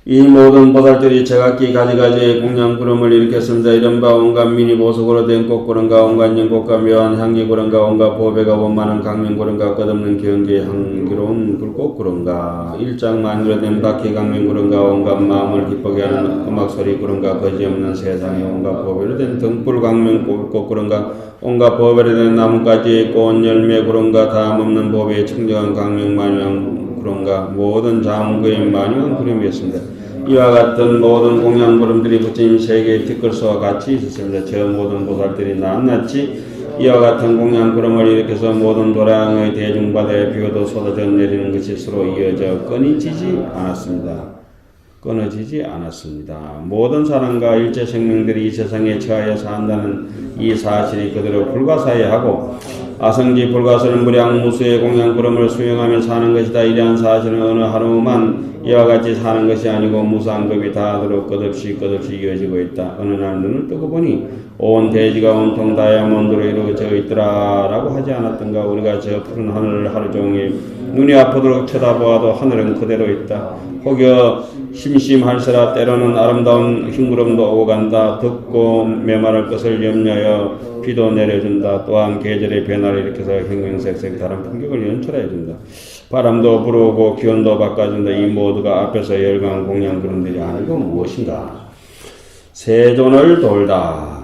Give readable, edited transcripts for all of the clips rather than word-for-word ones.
이 모든 보살들이 제각기 가지가지의 공양구름을 일으켰습니다. 이른바 온갖 미니 보석으로 된 꽃구름과 온갖 연꽃과 묘한 향기구름과 온갖 보배가 원만한 강명구름과 끝없는 경계의 향기로운 불꽃구름과 일장만으로 된 바퀴 강명구름과 온갖 마음을 기쁘게 하는 음악소리구름과 거지없는 세상의 온갖 보배로 된 등불 강명꽃구름과 온갖 보배로 된 나뭇가지의 꽃 열매구름과 다음없는 보배의 청정한 강명만영 구름과 모든 장구의 만유한 구름이었습니다. 이와 같은 모든 공양구름들이 부처님 세계의 티끌소와 같이 있었습니다. 저 모든 보살들이 낱낱이 이와 같은 공양구름을 일으켜서 모든 도량의 대중바다에 비오도 쏟아져 내리는 것이 서로 이어져 끊어지지 않았습니다. 모든 사람과 일체 생명들이 이 세상에 처하여 산다는 이 사실이 그대로 불가사의하고 아성지 불가서는 무량무수의 공양구름을 수용하며 사는 것이다. 이러한 사실은 어느 하루만 이와 같이 사는 것이 아니고 무상급이 다하도록 끝없이 이어지고 있다. 어느 날 눈을 뜨고 보니 온 대지가 온통 다이아몬드로 이루어져 있더라 라고 하지 않았던가. 우리가 저 푸른 하늘을 하루 종일 눈이 아프도록 쳐다보아도 하늘은 그대로 있다. 혹여 심심할세라 때로는 아름다운 흰구름도 오고 간다. 덥고 메마를 것을 염려하여 비도 내려준다. 또한 계절의 변화를 일으켜서 형형색색 다른 풍경을 연출해준다. 바람도 불어오고 기온도 바꿔준다. 이 모두가 앞에서 열강 공양구름들이 아니고 무엇인가? 세존을 돌다.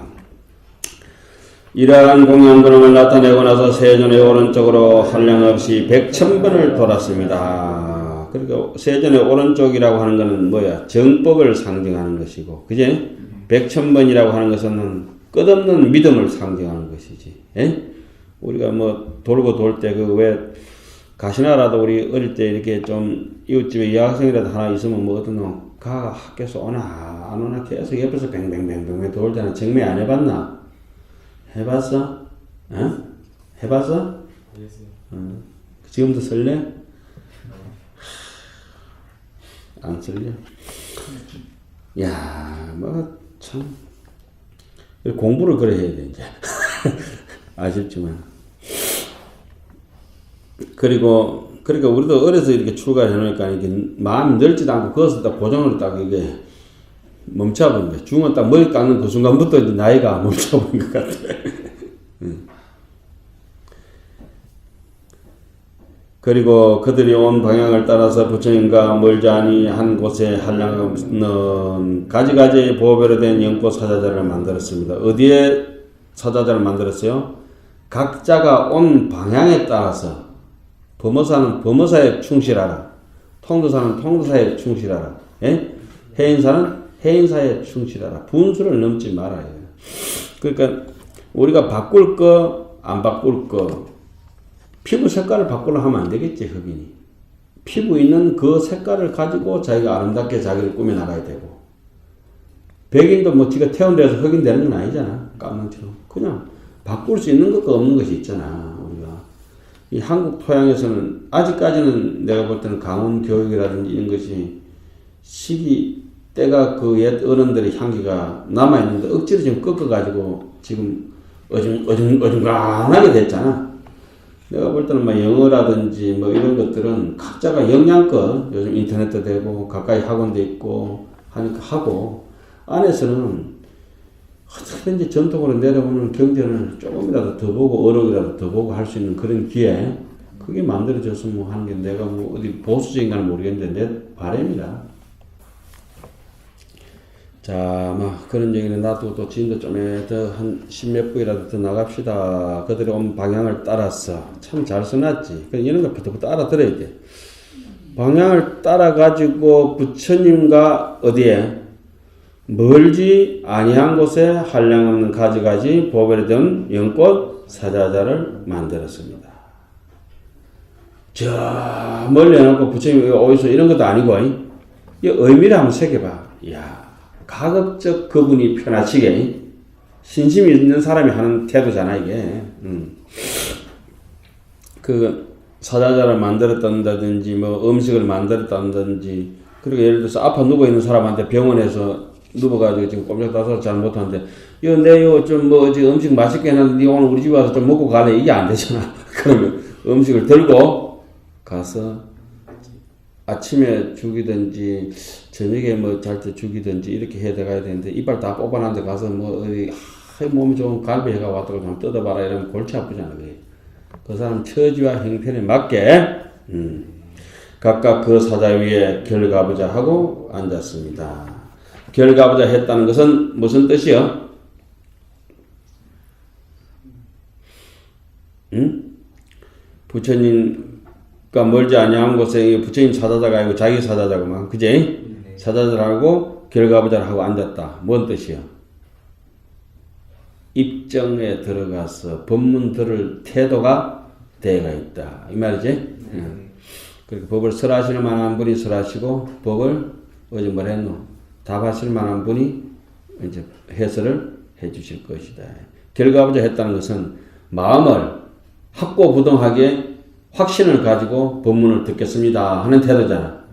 이러한 공양구름을 나타내고 나서 세존의 오른쪽으로 한량없이 100,000번을 돌았습니다. 그러니까 세존의 오른쪽이라고 하는 것은 뭐야? 정법을 상징하는 것이고, 그제? 100,000번이라고 하는 것은 끝없는 믿음을 상징하는 것이지. 에? 우리가 뭐 돌고 돌 때 그 왜 가시나라도 우리 어릴 때 이렇게 좀 이웃집에 여학생이라도 하나 있으면 뭐 어떤 놈 가가 학교에서 오나 안 오나 계속 옆에서 뱅뱅뱅뱅 돌잖아. 정매 안 해봤나? 해봤어? 어? 해봤어? 지금도 설레? 안 설레? 야, 뭐 참 공부를 그래 해야 돼 이제. 아쉽지만. 그러니까 우리도 어려서 이렇게 출가해 놓으니까 이게 마음이 넓지도 않고 그것을 딱 고정을 딱 이게 멈춰버린 거야. 중은 딱 머리 깎는 그 순간부터 이제 나이가 멈춰버린 것 같아. 그리고 그들이 온 방향을 따라서 부처님과 멀지 아니 한 곳에 한량없는 가지가지의 보배로 된 연꽃 사자자를 만들었습니다. 어디에 사자자를 만들었어요? 각자가 온 방향에 따라서 범어사는 범어사에 충실하라. 통도사는 통도사에 충실하라. 예? 해인사는 해인사에 충실하라. 분수를 넘지 말아요. 그러니까 우리가 바꿀 거, 안 바꿀 거, 피부 색깔을 바꾸려 하면 안 되겠지, 흑인이. 피부 있는 그 색깔을 가지고 자기가 아름답게 자기를 꾸며나가야 되고. 백인도 뭐 지가 태어나서 흑인 되는 건 아니잖아. 까망처럼. 그냥 바꿀 수 있는 것과 없는 것이 있잖아, 우리가. 이 한국 토양에서는 아직까지는 내가 볼 때는 강원 교육이라든지 이런 것이 시기, 때가 그 옛 어른들의 향기가 남아있는데 억지로 지금 꺾어가지고 지금 어중간하게 됐잖아. 내가 볼 때는 뭐 영어라든지 뭐 이런 것들은 각자가 영양껏 요즘 인터넷도 되고 가까이 학원도 있고 하니까 하고 안에서는 어떻게든지 전통으로 내려오는 경전을 조금이라도 더 보고 어록이라도 더 보고 할 수 있는 그런 기회 그게 만들어졌으면 하는 게 내가 뭐 어디 보수적인가는 모르겠는데 내 바람이다. 자, 막 그런 얘기는 놔두고 또 지금도 좀 더 한 십몇 부이라도 더 나갑시다. 그들이 온 방향을 따라서 참 잘 써놨지. 이런 것부터 알아들어야 돼. 방향을 따라가지고 부처님과 어디에 멀지 아니한 곳에 한량없는 가지가지 보배를 든 연꽃 사자자를 만들었습니다. 저 멀리 해놓고 부처님이 어디서 이런 것도 아니고 이 의미를 한번 새겨봐. 이야, 가급적 그분이 편하시게 신심이 있는 사람이 하는 태도잖아 이게. 그 사자자를 만들었다든지 뭐 음식을 만들었다든지 그리고 예를 들어서 아파 누워있는 사람한테 병원에서 누워가지고 지금 꼼짝 따서 잘 못하는데 내요 좀 뭐 음식 맛있게 해놨는데 오늘 우리 집에 와서 좀 먹고 갈래? 이게 안 되잖아. 그러면 음식을 들고 가서 아침에 죽이든지 저녁에 뭐 잘 때 죽이든지 이렇게 해 들어가야 되는데 이빨 다 뽑아난 데 가서 뭐 어디 몸이 좀 갈비 해가 왔다고 좀 뜯어봐라 이러면 골치 아프잖아. 그 사람 처지와 형편에 맞게 각각 그 사자 위에 결가부자 하고 앉았습니다. 결가부자 했다는 것은 무슨 뜻이요? 부처님과 멀지 아니한 곳에 부처님 사자자가 아니고 자기 사자자구만. 그지? 사자자라고 결가부자를 하고 앉았다. 뭔 뜻이요? 입정에 들어가서 법문 들을 태도가 대가 있다. 이 말이지? 그렇게 법을 설하실 만한 분이 설하시고 법을 어제 뭐라 했노? 답하실 만한 분이 이제 해설을 해 주실 것이다. 결가부자 했다는 것은 마음을 확고부동하게 확신을 가지고 법문을 듣겠습니다 하는 태도잖아.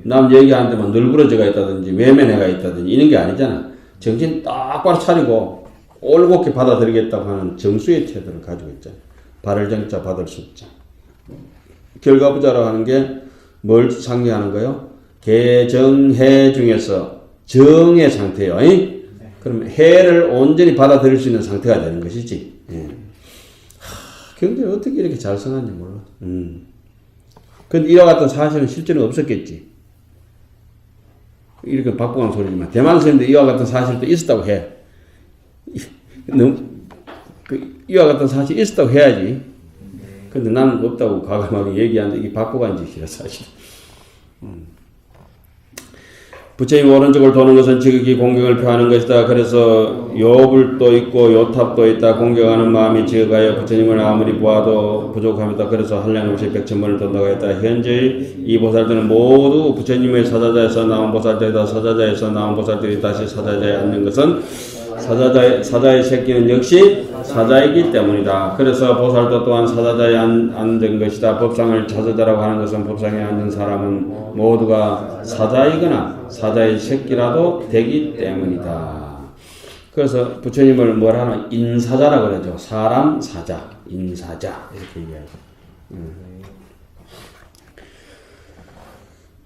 남 얘기하는데 뭐 널브러져가 있다든지 외면해가 있다든지 이런 게 아니잖아. 정신 똑바로 차리고 올곧게 받아들이겠다고 하는 정수의 태도를 가지고 있잖아. 발을 정자 받을 숫자. 결가부자라고 하는 게 뭘 상징하는 거요? 개정해 중에서 정의 상태요. 그럼 해를 온전히 받아들일 수 있는 상태가 되는 것이지. 예. 경전이 어떻게 이렇게 잘 써놨는지 몰라. 근데 이와 같은 사실은 실제는 없었겠지. 이렇게 박보강 소리지만 대만 서인데 이와 같은 사실도 있었다고 해. 이와 같은 사실이 있었다고 해야지. 근데 나는 없다고 과감하게 얘기하는데 이게 박보강 짓이라 사실. 부처님 오른쪽을 도는 것은 지극히 공경을 표하는 것이다. 그래서 요불도 있고 요탑도 있다. 공경하는 마음이 지극하여 부처님을 아무리 보아도 부족합니다. 그래서 한량없이 백천번을 돈다고 했다. 현재 이 보살들은 모두 부처님의 사자자에서 나온 보살들이다. 사자자에서 나온 보살들이 다시 사자자에 앉는 것은 사자의 새끼는 역시 사자이기 때문이다. 그래서 보살도 또한 사자자에 앉은 것이다. 법상을 사자자라고 하는 것은 법상에 앉은 사람은 모두가 사자이거나 사자의 새끼라도 되기 때문이다. 그래서 부처님을 뭐라 하나? 인사자라고 그러죠. 사람 사자, 인사자 이렇게 얘기하죠.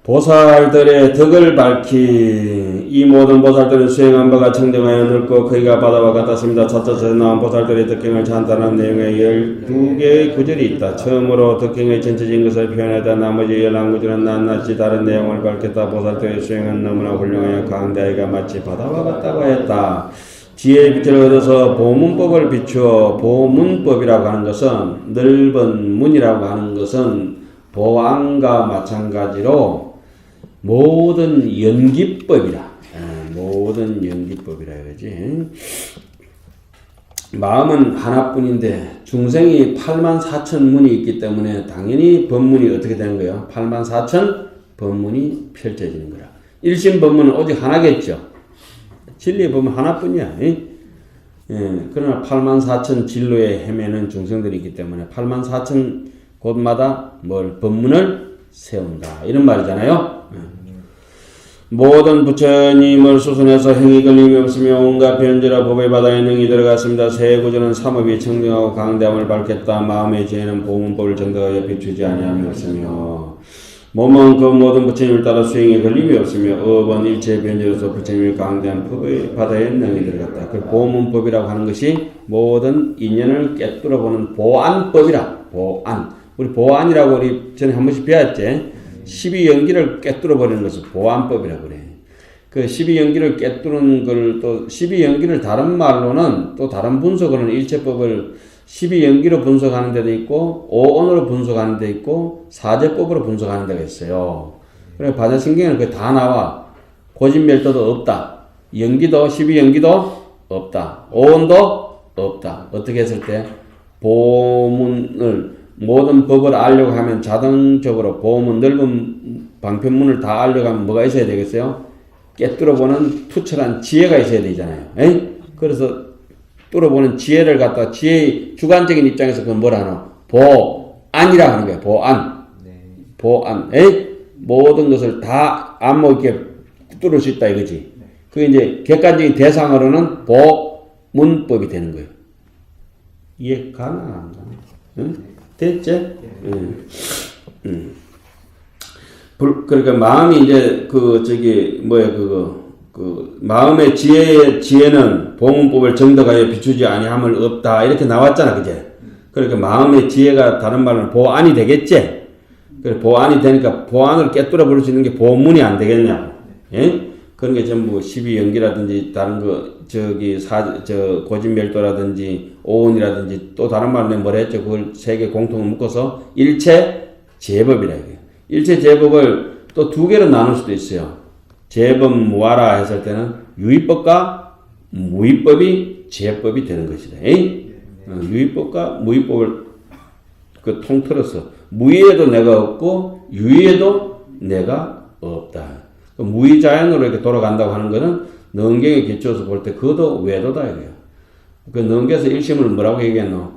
보살들의 덕을 밝히 이 모든 보살들은 수행한 바가 청정하여 넓고 크기가 바다와 같았습니다. 차차차 나온 보살들의 덕경을 찬탄한 내용의 12개의 구절이 있다. 처음으로 덕경의 전체적인 것을 표현하다 나머지 11구절은 낱낱이 다른 내용을 밝혔다. 보살들의 수행은 너무나 훌륭하여 강대하기가 마치 바다와 같다고 했다. 지혜의 빛을 얻어서 보문법을 비추어 보문법이라고 하는 것은 넓은 문이라고 하는 것은 보안과 마찬가지로 모든 연기법이라. 모든 연기법이라 이거지. 마음은 하나뿐인데 중생이 84,000문이 있기 때문에 당연히 법문이 어떻게 되는 거예요? 84,000 법문이 펼쳐지는 거라. 일심 법문은 오직 하나겠죠. 진리의 법문 하나뿐이야. 그러나 84,000 진로에 헤매는 중생들이 있기 때문에 84,000 곳마다 뭘 법문을 세운다 이런 말이잖아요. 모든 부처님을 수순해서 행위 걸림이 없으며 온갖 변제라 법의 바다에 능히 들어갔습니다. 새 구조는 삼업이 청정하고 강대함을 밝혔다. 마음의 지혜는 보문법을 정당하여 비추지 아니하였으며 몸은 그 모든 부처님을 따라 수행에 걸림이 없으며 업은 일체 변제로서 부처님의 강대한 법의 바다에 능히 들어갔다. 그 보문법이라고 하는 것이 모든 인연을 깨뚫어보는 보안법이라. 보안. 우리 보안이라고 우리 전에 한 번씩 배웠지. 12연기를 깨뚫어버리는 것을 보안법이라고 그래. 그 12연기를 깨뚫는 걸 또 12연기를 다른 말로는 또 다른 분석으로는 일체법을 12연기로 분석하는 데도 있고 오온으로 분석하는 데 있고 사제법으로 분석하는 데가 있어요. 그래서 바자신경에는 그게 다 나와. 고진멸도도 없다. 연기도 12연기도 없다. 오온도 없다. 어떻게 했을 때 보문을 모든 법을 알려고 하면 자동적으로 보문 넓은 방편문을 다 알려고 하면 뭐가 있어야 되겠어요? 깨뚫어보는 투철한 지혜가 있어야 되잖아요. 에이? 그래서 뚫어보는 지혜를 갖다 지혜의 주관적인 입장에서 그건 뭐라 하나? 보안이라 하는 거야. 보안. 보안. 에이? 모든 것을 다 안목 있게 뚫을 수 있다 이거지. 그게 이제 객관적인 대상으로는 보문법이 되는 거예요. 이해 가나 안 가나? 응? 됐지? 그러니까 마음이 이제 마음의 지혜는 보문법을 정덕하여 비추지 아니함을 없다 이렇게 나왔잖아, 그제? 그러니까 마음의 지혜가 다른 말로 보안이 되겠지. 그래 보안이 되니까 보안을 깨뚫어 볼 수 있는 게 보문이 안 되겠냐고. 예? 그런 게 전부 12연기라든지 다른 고진멸도라든지 오온이라든지 또 다른 말로 뭐라 했죠? 그걸 세 개 공통을 묶어서 일체 제법이라 해요. 일체 제법을 또 두 개로 나눌 수도 있어요. 제법 무아라 했을 때는 유의법과 무의법이 제법이 되는 것이다. 유의법과 무의법을 통틀어서 무의에도 내가 없고 유의에도 내가 없다. 무의자연으로 이렇게 돌아간다고 하는 것은 능경에 기초해서 볼 때 그것도 외도다 이거예요. 그 능경에서 일심을 뭐라고 얘기했노?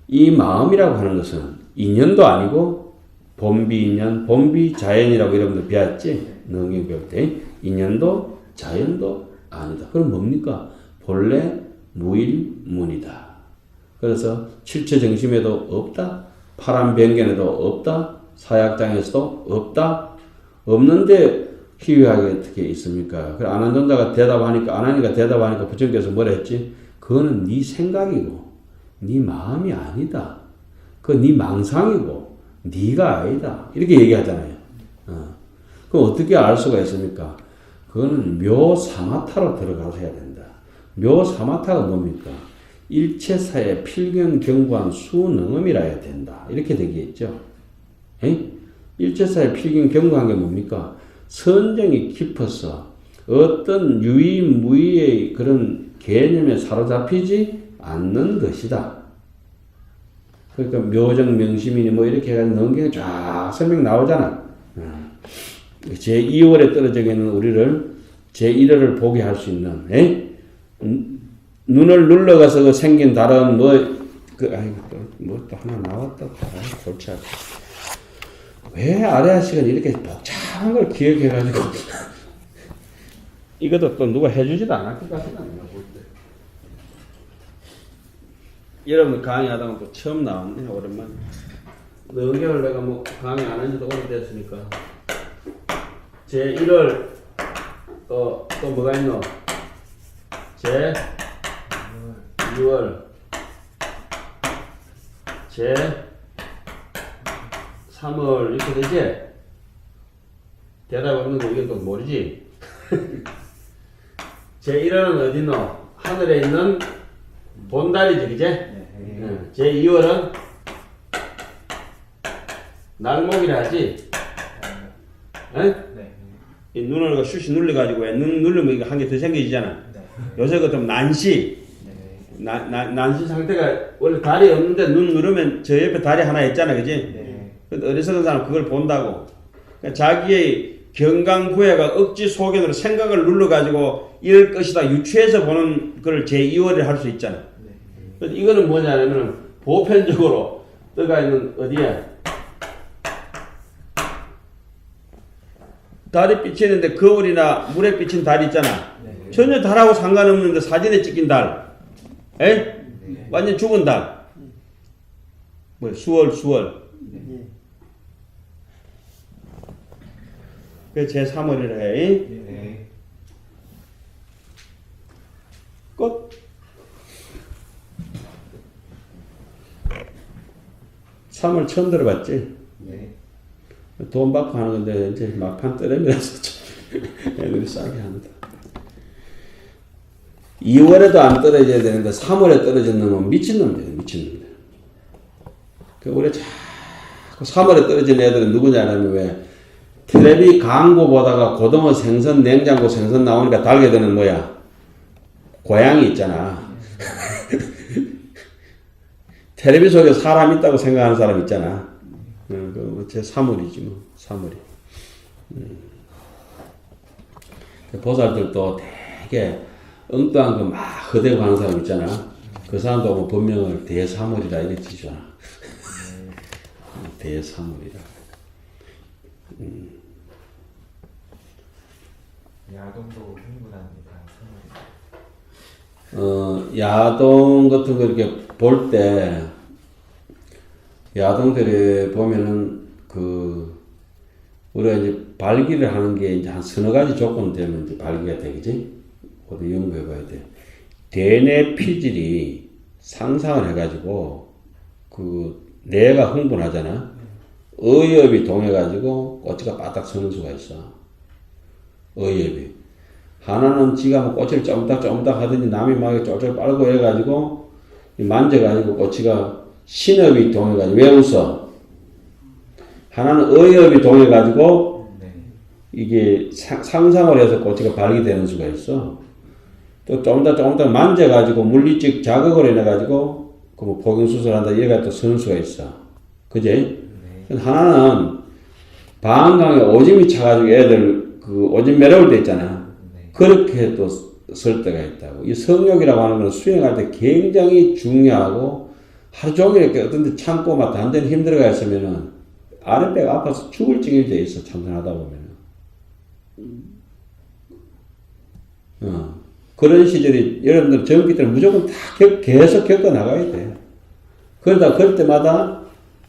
이 마음이라고 하는 것은 인연도 아니고 본비인연, 본비자연이라고 여러분들 배웠지? 능경 배울 때 인연도 자연도 아니다. 그럼 뭡니까? 본래 무일문이다. 그래서 칠체정심에도 없다. 파란변견에도 없다. 사약장에서도 없다. 없는데 희귀하게 어떻게 있습니까? 그래 안한전자가 대답하니까 안하니까 대답하니까 부처님께서 뭐라 했지? 그거는 네 생각이고 네 마음이 아니다. 그건 네 망상이고 네가 아니다. 이렇게 얘기하잖아요. 그럼 어떻게 알 수가 있습니까? 그거는 묘사마타로 들어가서 해야 된다. 묘사마타가 뭡니까? 일체사의 필경경관 수능음이라 해야 된다. 이렇게 되겠죠. 일체사의 필경경관한 게 뭡니까? 선정이 깊어서 어떤 유의무의의 그런 개념에 사로잡히지 않는 것이다. 그러니까 묘정 명심이니 뭐 이렇게 해가지고 넘기면 쫙 설명 나오잖아. 제2월에 떨어져 있는 우리를 제1월을 보게 할 수 있는, 눈을 눌러가서 그 생긴 다른 뭐 또 하나 나왔다. 골치 아파. 왜 아래아 시간 이렇게 복잡한 걸 기억해가지고 이것도 또 누가 해주지도 않을 것 같지는 않나 볼 때. 여러분 강의하다가 또 처음 나왔네 오랜만에. 능경을 내가 뭐 강의 안 한 지도 오래됐으니까. 제1월 또 뭐가 있노? 제2월 제3월 이렇게 되지? 대답 없는 거 이건 또 모르지? 제1월은 어디 있노? 하늘에 있는 본달이지, 그제? 제2월은 날목이라 하지? 이 눈을 슛이 눌려가지고 눈 누르면 이거 한 개 더 생겨지잖아. 요새 그 좀 난시. 난시 상태가 원래 다리 없는데 눈 누르면 저 옆에 다리 하나 있잖아, 그지? 어리석은 사람 그걸 본다고. 그러니까 자기의 경강부회가 억지 소견으로 생각을 눌러가지고 이럴 것이다 유추해서 보는 걸 제2월에 할 수 있잖아. 이거는 뭐냐면 보편적으로 떠가 있는 어디야? 달이 비치는데 거울이나 물에 비친 달이 있잖아. 전혀 달하고 상관없는데 사진에 찍힌 달. 완전 죽은 달. 뭐 수월. 그게 제3월이라 해. 끝. 3월 처음 들어봤지? 돈 받고 하는 건데 이제 막판 떨어지면서 애들이 싸게 한다. 2월에도 안 떨어져야 되는데 3월에 떨어진 놈은 미친놈이에요. 미친놈들. 그 우리 자꾸 3월에 떨어진 애들은 누구냐면 왜 텔레비 광고 보다가 고등어 생선 냉장고 생선 나오니까 달게 되는 뭐야? 고양이 있잖아. 텔레비 속에 사람 있다고 생각하는 사람 있잖아. 제 3월이지 뭐 3월이. 보살들도 되게 엉뚱한 거 막 허대고 하는 사람 있잖아. 그 사람도 뭐 본명을 대사물이라 이렇게 지잖아. 대사물이라. 야동도 흥분합니다. 야동 같은 거 이렇게 볼 때 야동들이 보면은 우리가 이제 발기를 하는 게 이제 한 서너 가지 조건 되면 이제 발기가 되겠지? 어디 연구해 봐야 돼. 대뇌 피질이 상상을 해가지고, 뇌가 흥분하잖아. 의협이 동해가지고 꼬치가 바닥 서는 수가 있어. 의협이. 하나는 지가 뭐 꼬치를 쪼물딱 하더니 남이 막 쫄쫄 빨고 해가지고, 만져가지고 꼬치가 신협이 동해가지고, 왜 웃어? 하나는 의협이 동해가지고, 이게 상상을 해서 꼬치가 발기되는 수가 있어. 또 조금 더 만져가지고 물리적 자극을 해가지고 그 뭐 포경수술한다 이래가 또 서는 수가 있어. 그지? 하나는 방광에 오줌이 차가지고 애들 그 오줌 매려울 때 있잖아. 그렇게 또 설 때가 있다고. 이 성욕이라고 하는 건 수행할 때 굉장히 중요하고 하루 종일 이렇게 어떤 데 참고 막 단전히 힘들어가 있으면은 아랫배가 아파서 죽을 지경이 돼 있어. 참선하다 보면은. 그런 시절이 여러분들 젊기 때는 무조건 다 계속 겪어나가야 돼. 그러다 그럴 때마다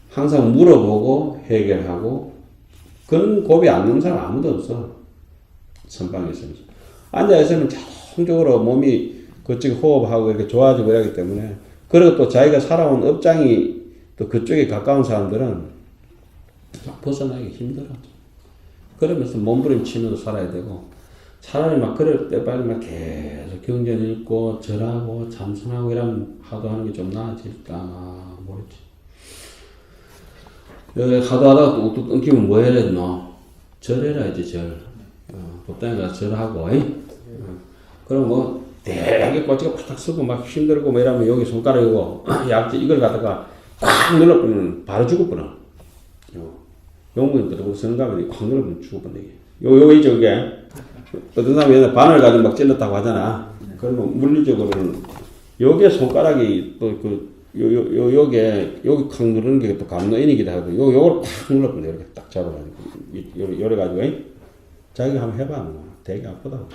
항상 물어보고 해결하고 그런 고비 안 넣는 사람 아무도 없어. 선방에 있으면서. 앉아있으면 자동적으로 몸이 그쪽에 호흡하고 이렇게 좋아지고 이러기 때문에 그리고 또 자기가 살아온 업장이 또 그쪽에 가까운 사람들은 벗어나기 힘들어. 그러면서 몸부림치면서 살아야 되고 차라리 막 그럴 때 빨리 막 계속 경전 읽고 절하고 참선하고 이러면 하도 하는 게 좀 나아질까 모르지. 여기 하도 하다가 또 욱뚝 끊기면 뭐 해야 되노? 절해라 이제 절. 법당에 가서 절하고 그럼 뭐 되게 꼬치가 바닥 서고 막 힘들고 뭐 이러면 여기 손가락이고 약지 이걸 갖다가 꽉 눌러버리면 바로 죽어버려. 용문이 들고 선가면 꽉 눌러버리면 죽어버려. 요 있죠 이게. 어떤 사람이 바늘 가지고 막 찔렀다고 하잖아. 그러면 물리적으로는 요게 손가락이 또 요게 여기 콱 누르는 게 또 감노인이기도 하고 요걸 콱 눌러버려. 이렇게 딱 잡아가지고 요래 가지고 자기가 한번 해봐. 뭐. 되게 아프다고.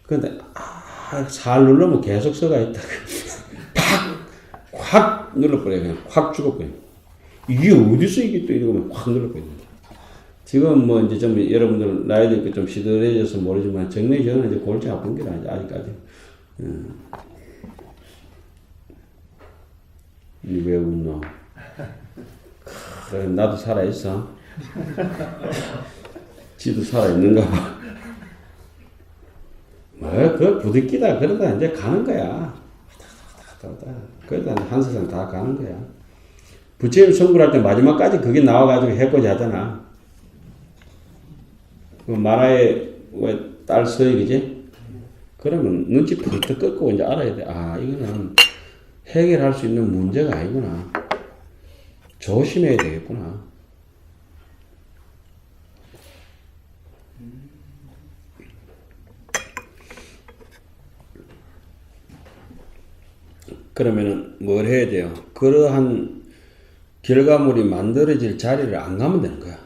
근데 살 누르면 계속 서가 있다. 팍 눌러버려. 그냥 확 죽어버려. 이게 어디서 이게 또 이러면 확 눌러버려. 지금 뭐 이제 좀 여러분들 나이 들고 좀 시들해져서 모르지만 정말 저는 이제 골치 아픈 게 아직까지. 왜 웃노? 그래 나도 살아 있어. 지도 살아 있는가 봐. 뭐 그 부딪히다 그러다 이제 가는 거야. 그러다 한 세상 다 가는 거야. 부처님 성불할 때 마지막까지 그게 나와가지고 해코지 하잖아. 그 마라의 딸 서익이지? 그러면 눈치 펄떡 꺾고 이제 알아야 돼. 아, 이거는 해결할 수 있는 문제가 아니구나. 조심해야 되겠구나. 그러면은 뭘 해야 돼요? 그러한 결과물이 만들어질 자리를 안 가면 되는 거야.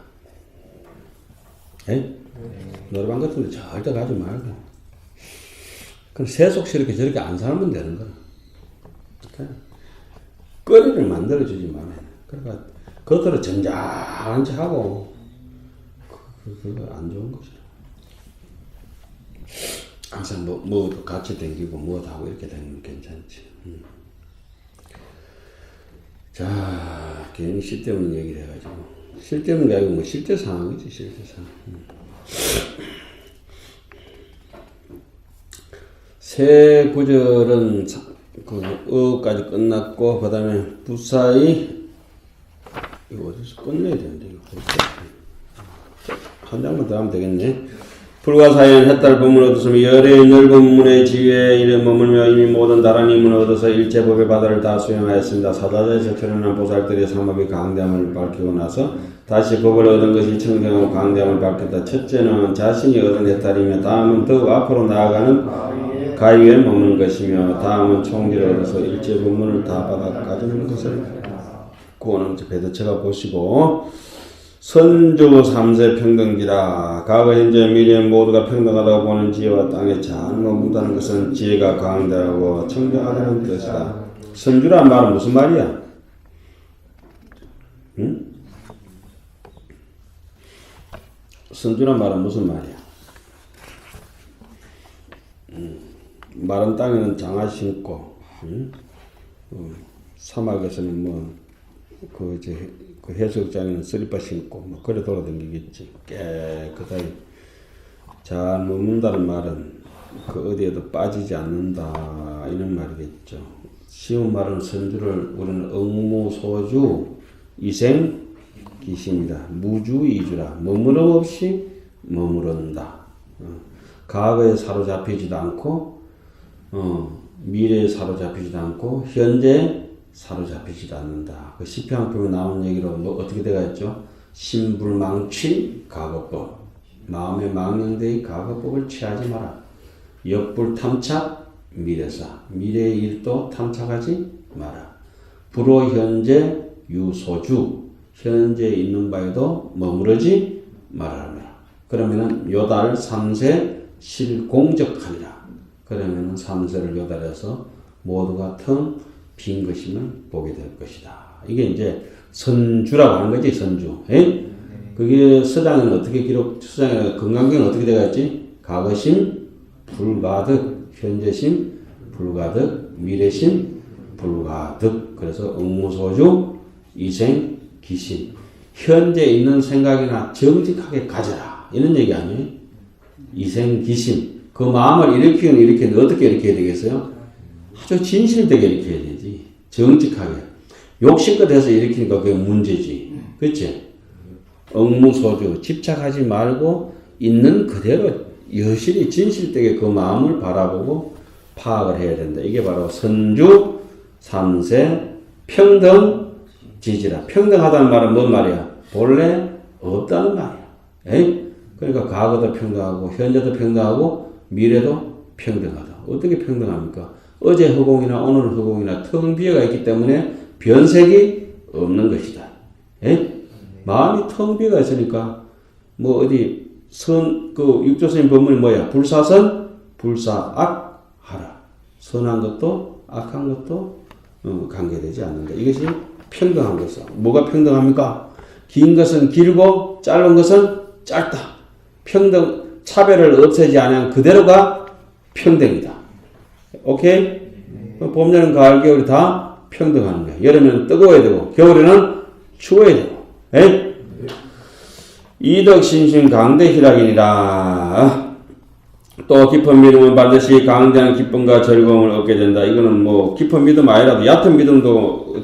에? 노래방 같은 데 절대 가지 말고. 그럼 세속스럽게 저렇게 안 살면 되는 거야. 그러니까 거리를 만들어주지 말아야 돼. 그러니까 겉으로 점잖은 척 하고 그거 안 좋은 거죠. 항상 뭐 같이 댕기고 뭐 하고 이렇게 다니면 괜찮지. 자, 괜히 쓸데없는 얘기를 해가지고. 쓸데없는 게 아니고 뭐 실제 상황이지, 실제 상황. 세 구절은 그 어까지 끝났고, 그 다음에 부사의, 이거 어디서 끝내야 되는데, 이거. 한 장만 더 하면 되겠네. 불가사연 햇달 법문을 얻었으며 열의 넓은 문의 지위에 이르 머물며 이미 모든 다른 임문을 얻어서 일체법의 바다를 다 수행하였습니다. 사다자에서 태어난 보살들의 삼업의 강대함을 밝히고 나서 다시 법을 얻은 것이 청정하고 강대함을 밝혔다. 첫째는 자신이 얻은 햇달이며 다음은 더욱 앞으로 나아가는 가위에 머무는 것이며 다음은 총기를 얻어서 일체 법문을 다 받아 가지는 것을 그거는 배도체가 보시고 선조 삼세 평등지라. 과거 현재 미래 모두가 평등하다고 보는 지혜와 땅의 잔고 묻다는 것은 지혜가 강대하고 청정하다는 뜻이다. 선주란 말은 무슨 말이야? 응? 선주란 말은 무슨 말이야? 마른 땅에는 장화 신고, 사막에서는 그 해수욕장에는 쓰리빠 신고, 그래 돌아다니겠지. 깨끗하게 잘 머문다는 말은 그 어디에도 빠지지 않는다 이런 말이겠죠. 쉬운 말은 선주를 우리는 응무소주 이생기시입니다. 무주이주라 머무름 없이 머무른다. 과거에 사로잡히지도 않고 미래에 사로잡히지도 않고 현재에 사로잡히지도 않는다. 그 시편편에 나온 얘기로 어떻게 되어 있죠? 신불망취 과거법, 마음에 망령되이 과거법을 취하지 마라. 역불탐착 미래사, 미래의 일도 탐착하지 마라. 불호 현재 유소주, 현재 있는 바에도 머무르지 말아라. 그러면은 요달 3세 실공적하리라. 그러면은 3세를 요달해서 모두가 텅 빈 것임을 보게 될 것이다. 이게 이제 선주라고 하는 거지, 선주. 에? 그게 서장에는 어떻게 서장에 건강경은 어떻게 되어 있지? 과거심 불가득, 현재심 불가득, 미래심 불가득. 그래서 응무소주 이생 기심. 현재 있는 생각이나 정직하게 가져라. 이런 얘기 아니에요? 이생 기심. 그 마음을 일으키는 어떻게 일으켜야 되겠어요? 아주 진실되게 일으켜야 되지. 정직하게. 욕심껏 해서 일으키니까 그게 문제지. 그치? 응무소주. 집착하지 말고 있는 그대로 여실히 진실되게 그 마음을 바라보고 파악을 해야 된다. 이게 바로 선주 3세 평등 지지라. 평등하다는 말은 뭔 말이야? 본래 없다는 말이야. 에이? 그러니까 과거도 평등하고 현재도 평등하고 미래도 평등하다. 어떻게 평등합니까? 어제 허공이나 오늘 허공이나 텅 비어가 있기 때문에 변색이 없는 것이다. 에이? 마음이 텅 비어가 있으니까 어디 육조선님 법문이 뭐야? 불사선 불사악 하라. 선한 것도 악한 것도 관계되지 않는다. 이것이 평등한 것이다. 뭐가 평등합니까? 긴 것은 길고 짧은 것은 짧다. 평등, 차별을 없애지 않으면 그대로가 평등이다. 오케이? 봄, 여름, 가을, 겨울이 다 평등한 거야. 여름에는 뜨거워야 되고 겨울에는 추워야 되고. 에이? 이덕신신 강대희락이니라. 또 깊은 믿음은 반드시 강대한 기쁨과 즐거움을 얻게 된다. 이거는 깊은 믿음 아니라도 얕은 믿음도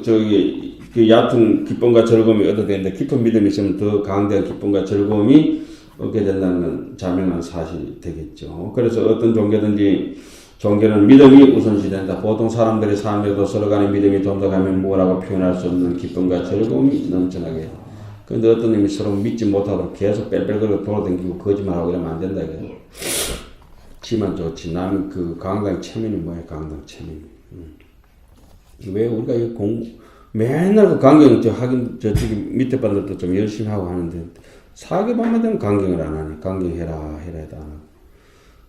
그 얕은 기쁨과 즐거움이 얻어야 되는데 깊은 믿음이 있으면 더 강대한 기쁨과 즐거움이 얻게 된다는 건 자명한 사실이 되겠죠. 그래서 어떤 종교는 믿음이 우선시된다. 보통 사람들이 삶에도 서로 간에 믿음이 동덕하면 뭐라고 표현할 수 없는 기쁨과 즐거움이 넘쳐나게. 근데 어떤 놈이 서로 믿지 못하도록 계속 뺄뺄거리고 돌아다니고 거짓말하고 이러면 안 된다. 이거. 지만 좋지. 나는 그 강당 체면이 뭐야? 강당 체면이. 왜 우리가 이거 맨날 그 강경 저기 밑에 반들도 좀 열심히 하고 하는데 사계반만 되면 강경을 안 하네. 강경해라 해도 안 하고.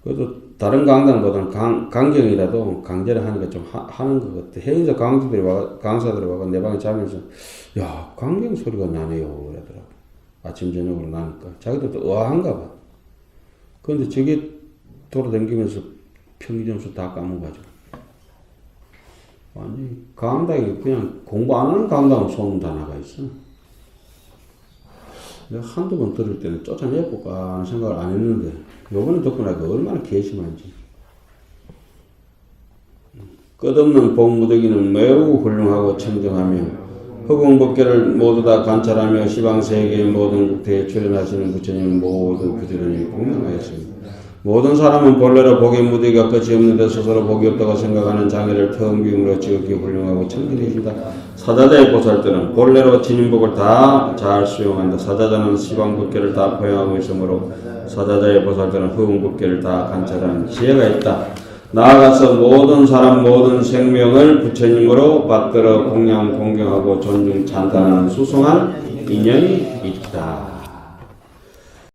그래도 다른 강단보다는 강경이라도 강제를 하니까 좀 하는 것 같아. 해인사 강사들이 와가 내 방에 자면서 야 강경 소리가 나네요 그러더라고. 아침 저녁으로 나니까 자기들도 의아한가 봐. 그런데 저게 돌아다니면서 평균점수 다 까먹어가지고 완전히 강당이 그냥 공부 안 하는 강당은 소문 다 나가 있어. 내가 한두 번 들을 때는 쫓아내볼까 하는 생각을 안 했는데 요번에 듣고 나니까 얼마나 괘씸한지. 끝없는 복무더기는 매우 훌륭하고 청정하며 허공법계를 모두 다 관찰하며 시방세계의 모든 국태에 출연하시는 부처님은 모두 부지런히 공명하였습니다. 모든 사람은 본래로 복의 무대가 끝이 없는데 스스로 복이 없다고 생각하는 장애를 텅 비움으로 지극히 훌륭하고 청정해진다. 사자자의 보살들은 본래로 진인복을 다 잘 수용한다. 사자자는 시방법계를 다 포용하고 있으므로 사자자의 보살들은 허공법계를 다 관찰하는 지혜가 있다. 나아가서 모든 사람 모든 생명을 부처님으로 받들어 공양 공경하고 존중 찬탄하는 수승한 인연이 있다.